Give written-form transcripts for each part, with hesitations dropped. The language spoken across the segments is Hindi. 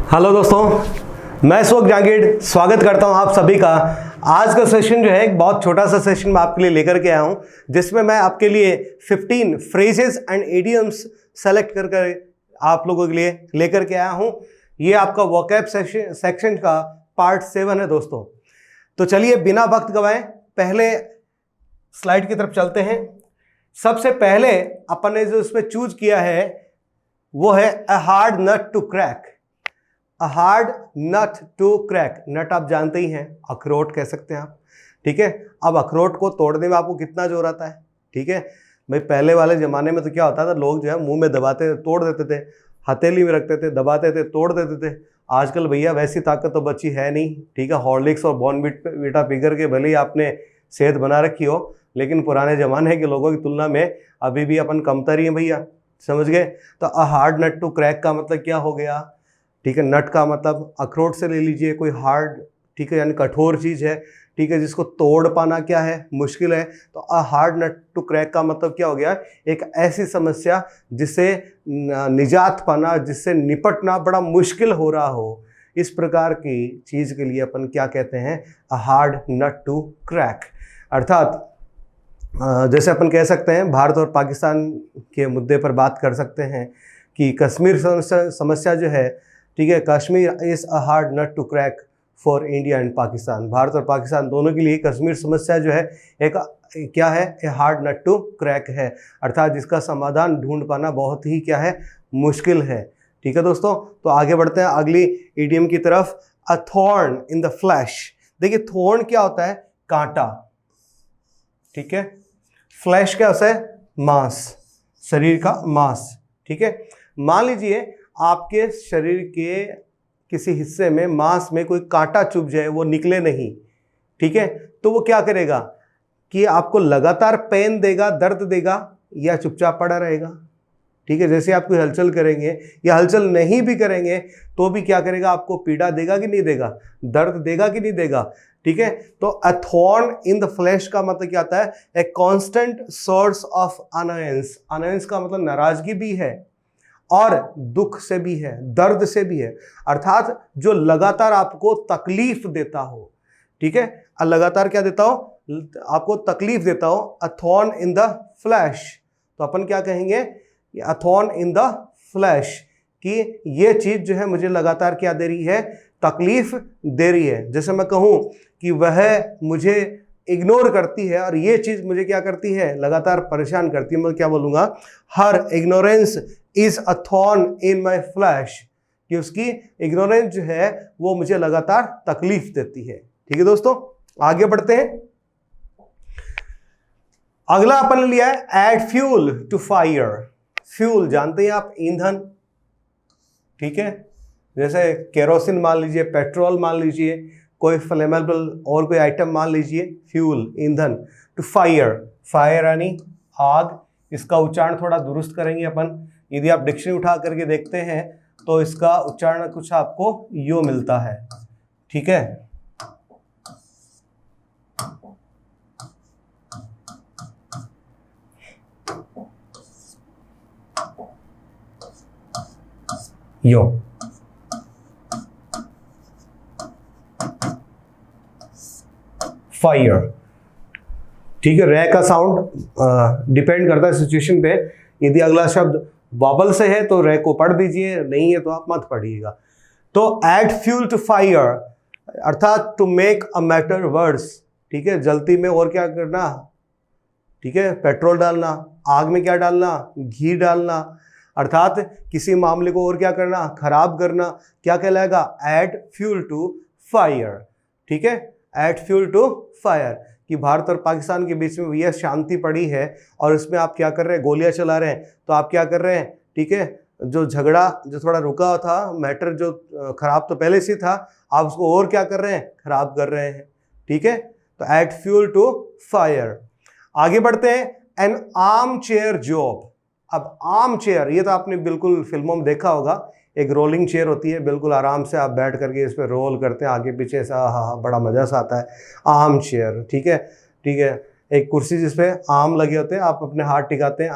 हेलो दोस्तों, मैं सुख जहांगीर स्वागत करता हूं आप सभी का। आज का सेशन जो है एक बहुत छोटा सा सेशन मैं आपके लिए लेकर के आया हूं, जिसमें मैं आपके लिए 15 फ्रेजेस एंड इडियम्स सेलेक्ट कर आप लोगों के लिए लेकर के आया हूं। ये आपका वोकैब सेक्शन का पार्ट 7 है दोस्तों। तो चलिए बिना वक्त गवाए पहले स्लाइड की तरफ चलते हैं। सबसे पहले अपन ने जो इसमें चूज किया है वो है a hard nut to crack. A hard nut to crack. Nut आप जानते ही हैं, अखरोट कह सकते हैं आप, ठीक है। अब अखरोट को तोड़ने में आपको कितना जोर आता है, ठीक है भाई। पहले वाले जमाने में तो क्या होता था, लोग जो है मुंह में दबाते थे, तोड़ देते थे, हथेली में रखते थे, दबाते थे, तोड़ देते थे। आजकल भैया वैसी ताकत तो बची है नहीं, ठीक है। हॉर्लिक्स और बॉर्नवीटा पी करके भले ही आपने सेहत बना रखी हो, लेकिन पुराने जमाने के लोगों की तुलना में अभी भी अपन कमतर ही हैं भैया, समझ गए। तो a hard nut to crack का मतलब क्या हो गया, ठीक है। नट का मतलब अखरोट से ले लीजिए, कोई हार्ड, ठीक है, यानी कठोर चीज़ है, ठीक है, जिसको तोड़ पाना क्या है, मुश्किल है। तो a hard nut to crack का मतलब क्या हो गया, एक ऐसी समस्या जिससे निजात पाना, जिससे निपटना बड़ा मुश्किल हो रहा हो, इस प्रकार की चीज़ के लिए अपन क्या कहते हैं, a hard nut to crack. अर्थात जैसे अपन कह सकते हैं, भारत और पाकिस्तान के मुद्दे पर बात कर सकते हैं कि कश्मीर समस्या जो है, ठीक है, Kashmir is a hard nut to crack for India and Pakistan. Bharat और पाकिस्तान दोनों के लिए कश्मीर समस्या जो है एक क्या है, a hard nut to crack है। अर्थात जिसका समाधान ढूंढ पाना बहुत ही क्या है, मुश्किल है, ठीक है दोस्तों। तो आगे बढ़ते हैं अगली इडियम की तरफ, अ थॉर्न इन द फ्लैश। देखिए थॉर्न क्या होता है, कांटा, ठीक है। फ्लैश क्या होता है, मांस, शरीर का मांस, ठीक है। मान लीजिए आपके शरीर के किसी हिस्से में, मांस में कोई कांटा चुभ जाए, वो निकले नहीं, ठीक है, तो वो क्या करेगा कि आपको लगातार पेन देगा, दर्द देगा, या चुपचाप पड़ा रहेगा, ठीक है। जैसे आप कोई हलचल करेंगे या हलचल नहीं भी करेंगे तो भी क्या करेगा, आपको पीड़ा देगा कि नहीं देगा, दर्द देगा कि नहीं देगा, ठीक है। तो अ थॉर्न इन द फ्लैश का मतलब क्या आता है, a constant source of annoyance. Annoyance का मतलब नाराजगी भी है और दुख से भी है, दर्द से भी है। अर्थात जो लगातार आपको तकलीफ देता हो, ठीक है, लगातार क्या देता हो, आपको तकलीफ देता हो। अ थॉर्न इन द फ्लैश, तो अपन क्या कहेंगे, अ थॉर्न इन द फ्लैश, कि ये चीज जो है मुझे लगातार क्या दे रही है, तकलीफ दे रही है। जैसे मैं कहूं कि वह मुझे इग्नोर करती है और ये चीज मुझे क्या करती है, लगातार परेशान करती है, मैं क्या बोलूंगा, her ignorance is a thorn in my flesh, कि उसकी इग्नोरेंस जो है वो मुझे लगातार तकलीफ देती है, ठीक है दोस्तों। आगे बढ़ते हैं। अगला अपन ने लिया है add fuel to fire. Fuel जानते हैं आप, ईंधन, ठीक है। जैसे केरोसिन मान लीजिए, पेट्रोल मान लीजिए, कोई फ्लेमेबल और कोई आइटम मान लीजिए, फ्यूल, ईंधन। टू फायर, फायर यानी आग। इसका उच्चारण थोड़ा दुरुस्त करेंगे अपन। यदि आप डिक्शनरी उठा करके देखते हैं तो इसका उच्चारण कुछ आपको यो मिलता है, ठीक है। यो, फायर, ठीक है। रे का साउंड डिपेंड करता है सिचुएशन पे। यदि अगला शब्द बबल से है तो रे को पढ़ दीजिए, नहीं है तो आप मत पढ़िएगा। तो ऐड फ्यूल टू फायर अर्थात to make a matter worse, ठीक है। जलती में और क्या करना, ठीक है, पेट्रोल डालना, आग में क्या डालना, घी डालना, अर्थात किसी मामले को और क्या करना, खराब करना, क्या कहलाएगा, ऐड फ्यूल टू फायर, ठीक है। ऐड फ्यूल टू फायर, कि भारत और पाकिस्तान के बीच में भैया शांति पड़ी है और इसमें आप क्या कर रहे हैं, गोलियां चला रहे हैं, तो आप क्या कर रहे हैं, ठीक है, जो झगड़ा जो थोड़ा रुका था, मैटर जो खराब तो पहले से था, आप उसको और क्या कर रहे हैं, खराब कर रहे हैं, ठीक है। तो ऐड फ्यूल टू फायर। आगे बढ़ते हैं, एन आर्म चेयर जॉब। अब आर्म चेयर, ये तो आपने बिल्कुल फिल्मों में देखा होगा, एक रोलिंग चेयर होती है, बिल्कुल आराम से आप बैठ करके इस पर रोल करते हैं आगे पीछे, ऐसा हाँ बड़ा मजा सा आता है। आर्म चेयर, ठीक है, ठीक है, एक कुर्सी जिसपे आर्म लगे होते हैं, आप अपने हाथ टिकाते हैं,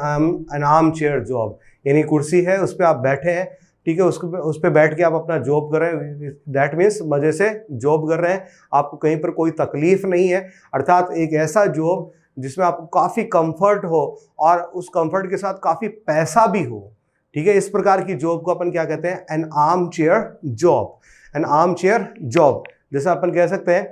एन आर्म चेयर जॉब, यानी कुर्सी है उस पर आप बैठे हैं, ठीक है, उस पर बैठ के आप अपना जॉब कर रहे हैं, दैट मीन्स मजे से जॉब कर रहे हैं, आपको कहीं पर कोई तकलीफ नहीं है। अर्थात एक ऐसा जॉब जिसमें आपको काफ़ी कंफर्ट हो और उस कंफर्ट के साथ काफ़ी पैसा भी हो। ठीक है, इस प्रकार की जॉब को अपन क्या कहते हैं, N arm chair job. N arm chair job, जैसे अपन कह सकते हैं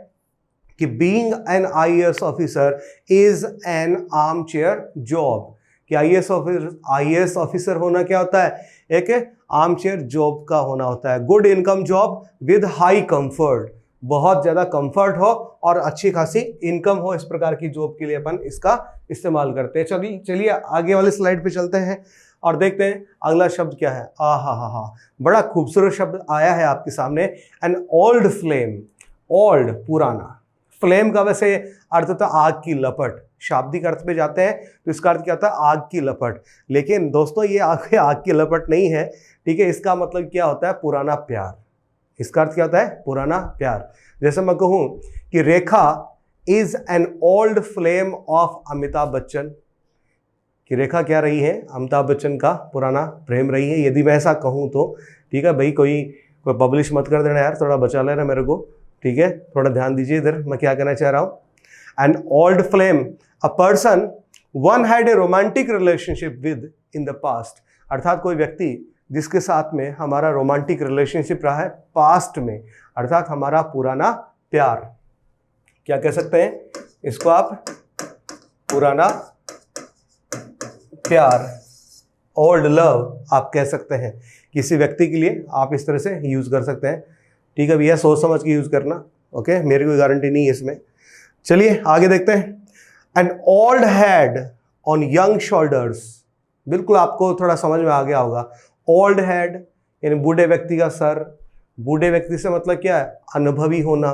कि being an IAS officer is an arm chair job, कि आईएएस ऑफिसर होना क्या होता है, एक आर्म चेयर जॉब का होना होता है। Good income job with high comfort, बहुत ज्यादा कंफर्ट हो और अच्छी खासी इनकम हो, इस प्रकार की जॉब के लिए अपन इसका इस्तेमाल करते हैं। चलिए आगे वाले स्लाइड पे चलते हैं और देखते हैं अगला शब्द क्या है। हा, बड़ा खूबसूरत शब्द आया है आपके सामने, एन ओल्ड फ्लेम। ओल्ड पुराना, फ्लेम का वैसे अर्थ होता है आग की लपट, शाब्दिक अर्थ पे जाते हैं तो इसका अर्थ क्या होता है, आग की लपट। लेकिन दोस्तों ये आग की लपट नहीं है, ठीक है, इसका मतलब क्या होता है, पुराना प्यार। इसका अर्थ क्या होता है, पुराना प्यार। जैसे मैं कहूं कि Rekha is an old flame of Amitabh Bachchan, कि रेखा क्या रही है, अमिताभ बच्चन का पुराना प्रेम रही है, यदि मैं ऐसा कहूं तो। ठीक है भाई, कोई पब्लिश मत कर देना यार, थोड़ा बचा लेना मेरे को, ठीक है, थोड़ा ध्यान दीजिए इधर मैं क्या कहना चाह रहा हूं। N old flame, a person one had a romantic relationship with in the past, अर्थात कोई व्यक्ति जिसके साथ में हमारा रोमांटिक रिलेशनशिप रहा है पास्ट में, अर्थात हमारा पुराना प्यार। क्या कह सकते हैं इसको आप, पुराना प्यार, ओल्ड लव आप कह सकते हैं। किसी व्यक्ति के लिए आप इस तरह से यूज कर सकते हैं। ठीक है भैया, सोच समझ के यूज करना, ओके, मेरी कोई गारंटी नहीं है इसमें। चलिए आगे देखते हैं। An old head on young shoulders, बिल्कुल आपको थोड़ा समझ में आ गया होगा। ओल्ड हेड यानी बूढ़े व्यक्ति का सर, बूढ़े व्यक्ति से मतलब क्या है, अनुभवी होना।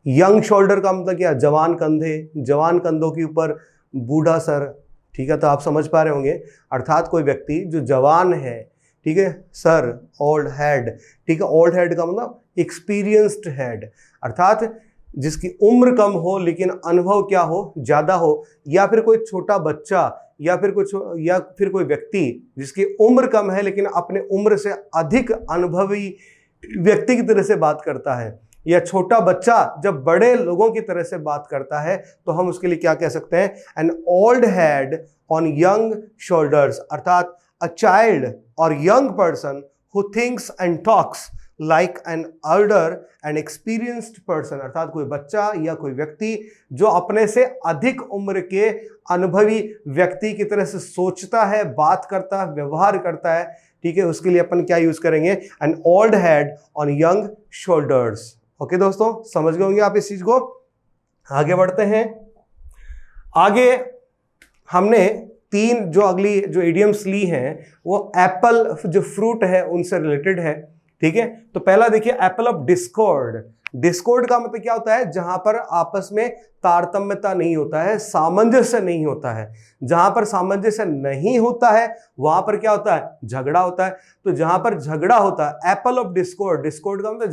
यंग शोल्डर का मतलब क्या है, जवान कंधे, जवान कंधों के ऊपर बूढ़ा सर। ठीक है, तो आप समझ पा रहे होंगे, अर्थात कोई व्यक्ति जो जवान है, ठीक है, सर, ओल्ड हेड। ठीक है, ओल्ड हेड का मतलब एक्सपीरियंस्ड हेड, अर्थात जिसकी उम्र कम हो लेकिन अनुभव क्या हो, ज्यादा हो। या फिर कोई छोटा बच्चा या फिर कोई व्यक्ति जिसकी उम्र कम है लेकिन अपने उम्र से अधिक अनुभवी व्यक्ति की तरह से बात करता है। या छोटा बच्चा जब बड़े लोगों की तरह से बात करता है तो हम उसके लिए क्या कह सकते हैं, an old head on young shoulders, अर्थात अ चाइल्ड और young person who thinks and talks like an elder and experienced person, अर्थात कोई बच्चा या कोई व्यक्ति जो अपने से अधिक उम्र के अनुभवी व्यक्ति की तरह से सोचता है, बात करता है, व्यवहार करता है। ठीक है, उसके लिए अपन क्या यूज करेंगे, an old head on young shoulders. Okay दोस्तों, समझ गए होंगे आप इस चीज को। आगे बढ़ते हैं। आगे हमने तीन जो अगली जो इडियम्स ली हैं वो एप्पल जो फ्रूट है उनसे रिलेटेड है। ठीक है, तो पहला देखिए, एप्पल ऑफ डिस्कॉर्ड। डिस्कॉर्ड का मतलब क्या होता है, जहां पर आपस में तारतम्यता नहीं होता है, सामंजस्य नहीं होता है। जहां पर सामंजस्य नहीं होता है वहां पर क्या होता है, झगड़ा होता है। तो जहां पर झगड़ा होता है, एप्पल ऑफ डिस्कॉर्ड, डिस्कॉर्ड का मतलब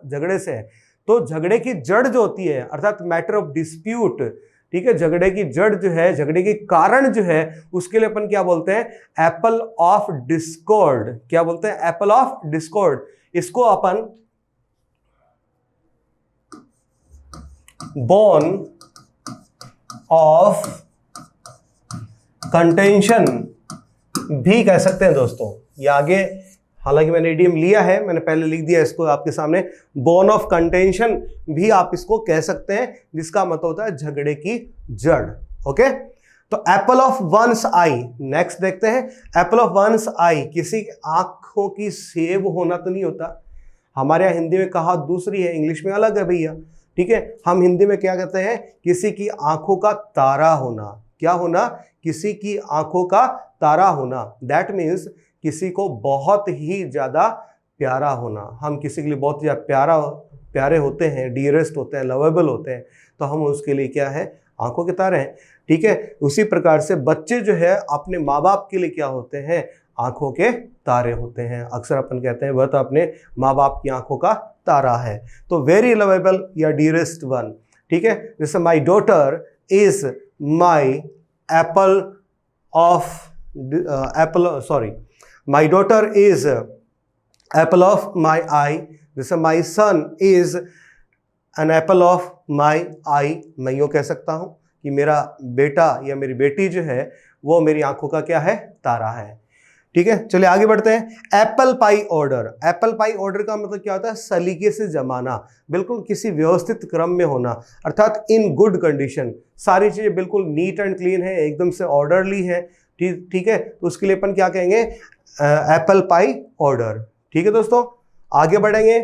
झगड़े से है। तो झगड़े की जड़ जो होती है, अर्थात मैटर ऑफ डिस्प्यूट, ठीक है, झगड़े की जड़ जो है, झगड़े के कारण जो है, उसके लिए अपन क्या बोलते हैं, एप्पल ऑफ डिस्कॉर्ड। क्या बोलते हैं, एप्पल ऑफ डिस्कॉर्ड। इसको अपन बोन ऑफ कंटेंशन भी कह सकते हैं दोस्तों। ये आगे हालांकि मैंने इडियम लिया है, मैंने पहले लिख दिया इसको आपके सामने, बोन ऑफ कंटेंशन भी आप इसको कह सकते हैं, जिसका मतलब होता है झगड़े की जड़। ओके, तो apple of one's eye, next देखते हैं। एप्पल ऑफ वंस आई, किसी आंखों की सेब होना तो नहीं होता। हमारे यहाँ हिंदी में कहा दूसरी है, इंग्लिश में अलग है भैया। ठीक है, हम हिंदी में क्या कहते हैं, किसी की आंखों का तारा होना। क्या होना, किसी की आंखों का तारा होना, दैट मीन्स किसी को बहुत ही ज्यादा प्यारा होना। हम किसी के लिए बहुत ज्यादा प्यारे होते हैं, डियरेस्ट होते हैं, लवेबल होते हैं, तो हम उसके लिए क्या है, आंखों के तारे हैं। ठीक है, उसी प्रकार से बच्चे जो है अपने माँ बाप के लिए क्या होते हैं, आंखों के तारे होते हैं। अक्सर अपन कहते हैं वह तो अपने माँ बाप की आंखों का तारा है। तो वेरी लवेबल या डियरेस्ट वन। ठीक है, जैसे my daughter is my apple, sorry, my daughter is apple of my eye, जैसे my son is an apple of my eye, मैं यूँ कह सकता हूँ कि मेरा बेटा या मेरी बेटी जो है वो मेरी आंखों का क्या है, तारा है। ठीक है, चलिए आगे बढ़ते हैं। Apple pie order, apple pie order का मतलब क्या होता है, सलीके से जमाना, बिल्कुल किसी व्यवस्थित क्रम में होना, अर्थात इन गुड कंडीशन, सारी चीजें बिल्कुल नीट एंड क्लीन है, एकदम से ऑर्डरली है। ठीक है, तो उसके लिए अपन क्या कहेंगे, एप्पल पाई ऑर्डर। ठीक है दोस्तों, आगे बढ़ेंगे,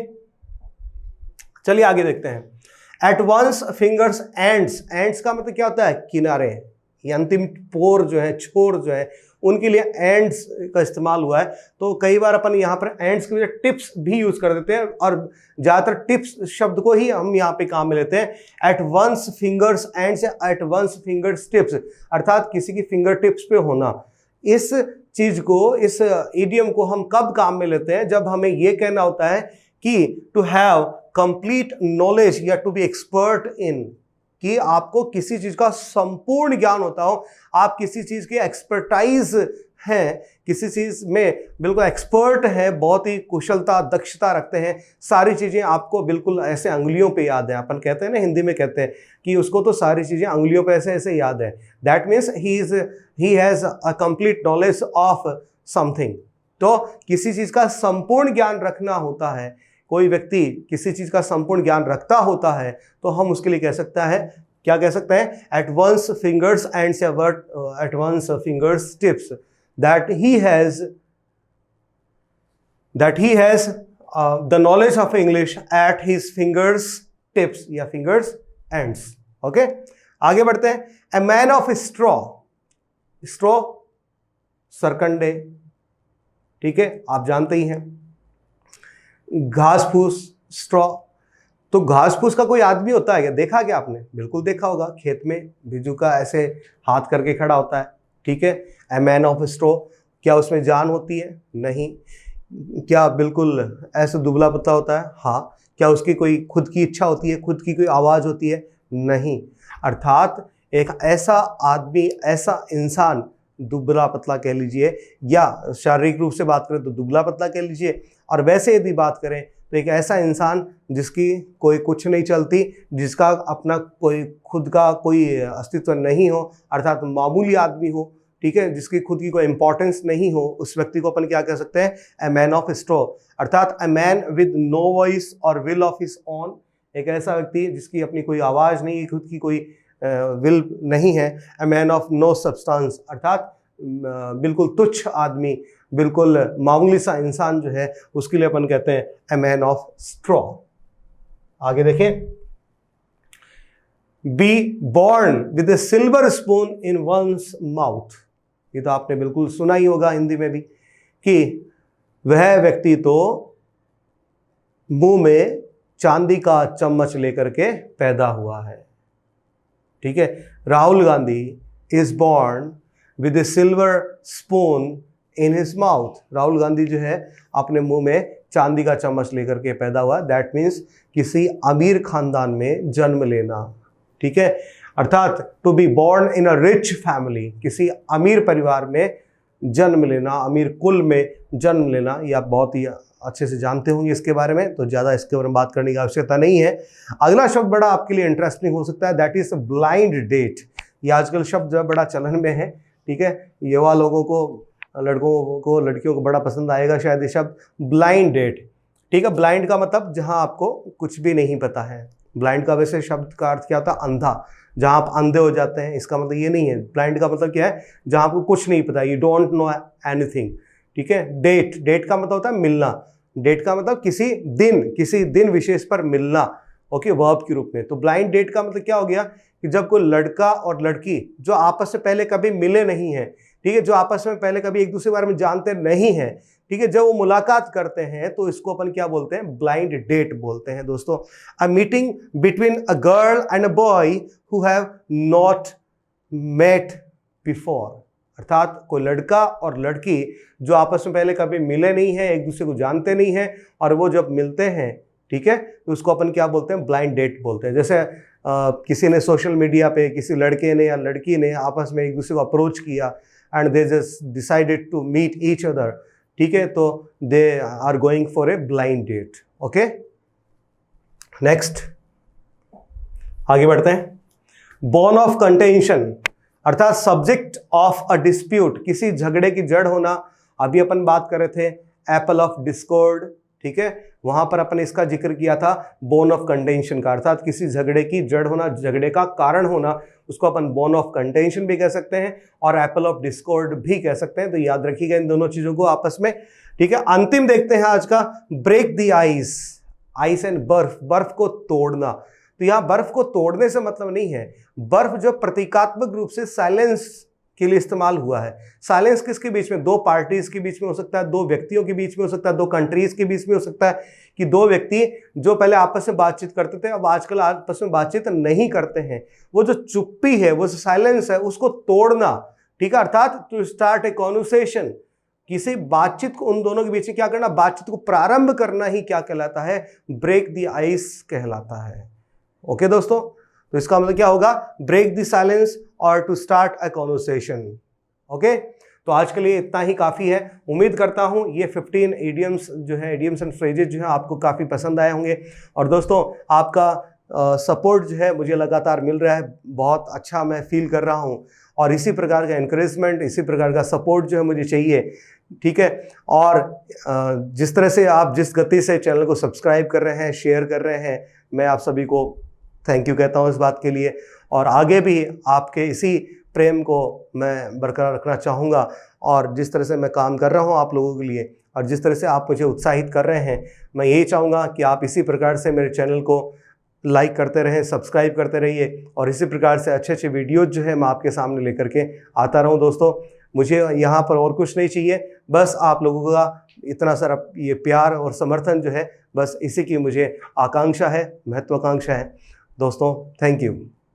चलिए आगे देखते हैं। At one's fingers ends, ends का मतलब क्या होता है, किनारे, ये अंतिम पोर जो है, छोर जो है, उनके लिए एंड्स का इस्तेमाल हुआ है। तो कई बार अपन यहाँ पर एंड्स की वजह टिप्स भी यूज कर देते हैं, और ज्यादातर टिप्स शब्द को ही हम यहाँ पे काम में लेते हैं। एट वंस फिंगर्स एंड्स या एट वंस फिंगर्स टिप्स, अर्थात किसी की फिंगर टिप्स पे होना। इस चीज को, इस इडियम को हम कब काम में लेते हैं, जब हमें ये कहना होता है कि टू हैव कंप्लीट नॉलेज या टू बी एक्सपर्ट इन, कि आपको किसी चीज का संपूर्ण ज्ञान होता हो, आप किसी चीज के एक्सपर्टाइज हैं, किसी चीज में बिल्कुल एक्सपर्ट हैं, बहुत ही कुशलता दक्षता रखते हैं, सारी चीजें आपको बिल्कुल ऐसे अंगुलियों पे याद है। अपन कहते हैं ना, हिंदी में कहते हैं कि उसको तो सारी चीजें अंगुलियों पे ऐसे ऐसे याद है। That means he has a complete knowledge of something. तो किसी चीज का संपूर्ण ज्ञान रखना होता है, कोई व्यक्ति किसी चीज का संपूर्ण ज्ञान रखता होता है, तो हम उसके लिए कह सकता है, क्या कह सकते हैं, एट वंस फिंगर्स एंड्स या at one's fingers tips, that he has the knowledge of English at his fingers tips या fingers ends। ओके, आगे बढ़ते हैं। a man of straw, straw सरकंडे, ठीक है, आप जानते ही हैं। घास फूस, स्ट्रॉ, तो घास फूस का कोई आदमी होता है क्या, देखा क्या आपने, बिल्कुल देखा होगा, खेत में बिजू का ऐसे हाथ करके खड़ा होता है। ठीक है, ए मैन ऑफ स्ट्रॉ, क्या उसमें जान होती है, नहीं। क्या बिल्कुल ऐसे दुबला पतला होता है, हाँ। क्या उसकी कोई खुद की इच्छा होती है, खुद की कोई आवाज होती है, नहीं। अर्थात एक ऐसा आदमी, ऐसा इंसान, दुबला पतला कह लीजिए, या शारीरिक रूप से बात करें तो दुबला पतला कह लीजिए, और वैसे यदि बात करें तो एक ऐसा इंसान जिसकी कोई कुछ नहीं चलती, जिसका अपना कोई खुद का कोई अस्तित्व नहीं हो, अर्थात मामूली आदमी हो, ठीक है, जिसकी खुद की कोई इंपॉर्टेंस नहीं हो, उस व्यक्ति को अपन क्या कह सकते हैं, ए मैन ऑफ स्ट्रॉ, अर्थात a man with no voice और विल ऑफ हिज ओन, एक ऐसा व्यक्ति जिसकी अपनी कोई आवाज नहीं, खुद की कोई विल नहीं है। A man of no substance, अर्थात बिल्कुल तुच्छ आदमी, बिल्कुल मामूली सा इंसान जो है, उसके लिए अपन कहते हैं ए मैन ऑफ स्ट्रॉ। आगे देखें, be born with a silver spoon in one's mouth, ये तो आपने बिल्कुल सुना ही होगा हिंदी में भी, कि वह व्यक्ति तो मुंह में चांदी का चम्मच लेकर के पैदा हुआ है। ठीक है, Rahul Gandhi is born with a silver spoon in his mouth, Rahul Gandhi जो है अपने मुंह में चांदी का चम्मच लेकर के पैदा हुआ। दैट मीन्स किसी अमीर खानदान में जन्म लेना। ठीक है, अर्थात to be born in a rich family, किसी अमीर परिवार में जन्म लेना, अमीर कुल में जन्म लेना, ये आप बहुत ही अच्छे से जानते होंगे इसके बारे में, तो ज़्यादा इसके बारे में बात करने की आवश्यकता नहीं है। अगला शब्द बड़ा आपके लिए इंटरेस्टिंग हो सकता है, दैट इज ब्लाइंड डेट। ये आजकल शब्द जो बड़ा चलन में है, ठीक है, युवा लोगों को, लड़कों को, लड़कियों को बड़ा पसंद आएगा शायद ये शब्द, ब्लाइंड डेट। ठीक है, ब्लाइंड का मतलब जहां आपको कुछ भी नहीं पता है। ब्लाइंड का वैसे शब्द का अर्थ क्या होता है, अंधा, जहां आप अंधे हो जाते हैं, इसका मतलब ये नहीं है। ब्लाइंड का मतलब क्या है, जहां आपको कुछ नहीं पता, यू डोंट नो एनीथिंग। ठीक है, डेट, डेट का मतलब होता है मिलना, डेट का मतलब किसी दिन विशेष पर मिलना, ओके, वर्ब के रूप में। तो ब्लाइंड डेट का मतलब क्या हो गया कि जब कोई लड़का और लड़की जो आपस में पहले कभी मिले नहीं हैं, ठीक है, जो आपस में पहले कभी एक दूसरे के बारे में जानते नहीं हैं, ठीक है, जब वो मुलाकात करते हैं तो इसको अपन क्या बोलते हैं, ब्लाइंड डेट बोलते हैं दोस्तों। A meeting between a girl and a boy who have not met before, अर्थात कोई लड़का और लड़की जो आपस में पहले कभी मिले नहीं हैं, एक दूसरे को जानते नहीं हैं, और वो जब मिलते हैं, ठीक है, तो उसको अपन क्या बोलते हैं, ब्लाइंड डेट बोलते हैं। जैसे किसी ने सोशल मीडिया पे, किसी लड़के ने या लड़की ने आपस में एक दूसरे को अप्रोच किया, and they just decided to meet each other, ठीक है, तो they are going for a blind date. Okay, next आगे बढ़ते हैं। बोन ऑफ कंटेंशन अर्थात सब्जेक्ट ऑफ अ डिस्प्यूट, किसी झगड़े की जड़ होना। अभी अपन बात कर रहे थे एप्पल ऑफ डिस्कॉर्ड, ठीक है, वहां पर अपन इसका जिक्र किया था बोन ऑफ कंटेंशन का, अर्थात किसी झगड़े की जड़ होना, झगड़े का कारण होना, उसको अपन बोन ऑफ कंटेंशन भी कह सकते हैं और एप्पल ऑफ डिस्कॉर्ड भी कह सकते हैं। तो याद रखिएगा इन दोनों चीजों को आपस में, ठीक है। अंतिम देखते हैं आज का, break the ice, ice and बर्फ, बर्फ को तोड़ना। तो यहां बर्फ को तोड़ने से मतलब नहीं है, बर्फ जो प्रतीकात्मक रूप से साइलेंस के लिए इस्तेमाल हुआ है। साइलेंस किसके बीच में? दो पार्टीज के बीच में हो सकता है, दो व्यक्तियों के बीच में हो सकता है, दो कंट्रीज के बीच में हो सकता है, कि दो व्यक्ति जो पहले आपस में बातचीत करते थे अब आजकल आपस में बातचीत नहीं करते हैं। वो जो चुप्पी है, वो जो साइलेंस है, उसको तोड़ना, ठीक है, अर्थात टू स्टार्ट ए कॉन्वर्सेशन, किसी बातचीत को उन दोनों के बीच में क्या करना, बातचीत को प्रारंभ करना ही क्या कहलाता है? ब्रेक द आइस कहलाता है। ओके दोस्तों, तो इसका मतलब क्या होगा? ब्रेक द साइलेंस और to start a conversation. Okay, तो आज के लिए इतना ही काफ़ी है। उम्मीद करता हूँ ये 15 इडियम्स जो है, इडियम्स एंड फ्रेजेस जो है आपको काफ़ी पसंद आए होंगे। और दोस्तों आपका सपोर्ट जो है मुझे लगातार मिल रहा है, बहुत अच्छा मैं फील कर रहा हूँ। और इसी प्रकार का एनकरेजमेंट, इसी प्रकार का सपोर्ट जो है मुझे चाहिए, ठीक है। और जिस तरह से आप जिस गति से चैनल को सब्सक्राइब कर रहे हैं, शेयर कर रहे हैं, मैं आप सभी को थैंक यू कहता हूँ इस बात के लिए। और आगे भी आपके इसी प्रेम को मैं बरकरार रखना चाहूँगा। और जिस तरह से मैं काम कर रहा हूँ आप लोगों के लिए, और जिस तरह से आप मुझे उत्साहित कर रहे हैं, मैं यही चाहूँगा कि आप इसी प्रकार से मेरे चैनल को लाइक करते रहें, सब्सक्राइब करते रहिए, और इसी प्रकार से अच्छे अच्छे वीडियोज़ जो है मैं आपके सामने लेकर के आता रहूँ। दोस्तों मुझे यहाँ पर और कुछ नहीं चाहिए, बस आप लोगों का इतना सारा ये प्यार और समर्थन जो है, बस इसी की मुझे आकांक्षा है, महत्वाकांक्षा है। दोस्तों थैंक यू।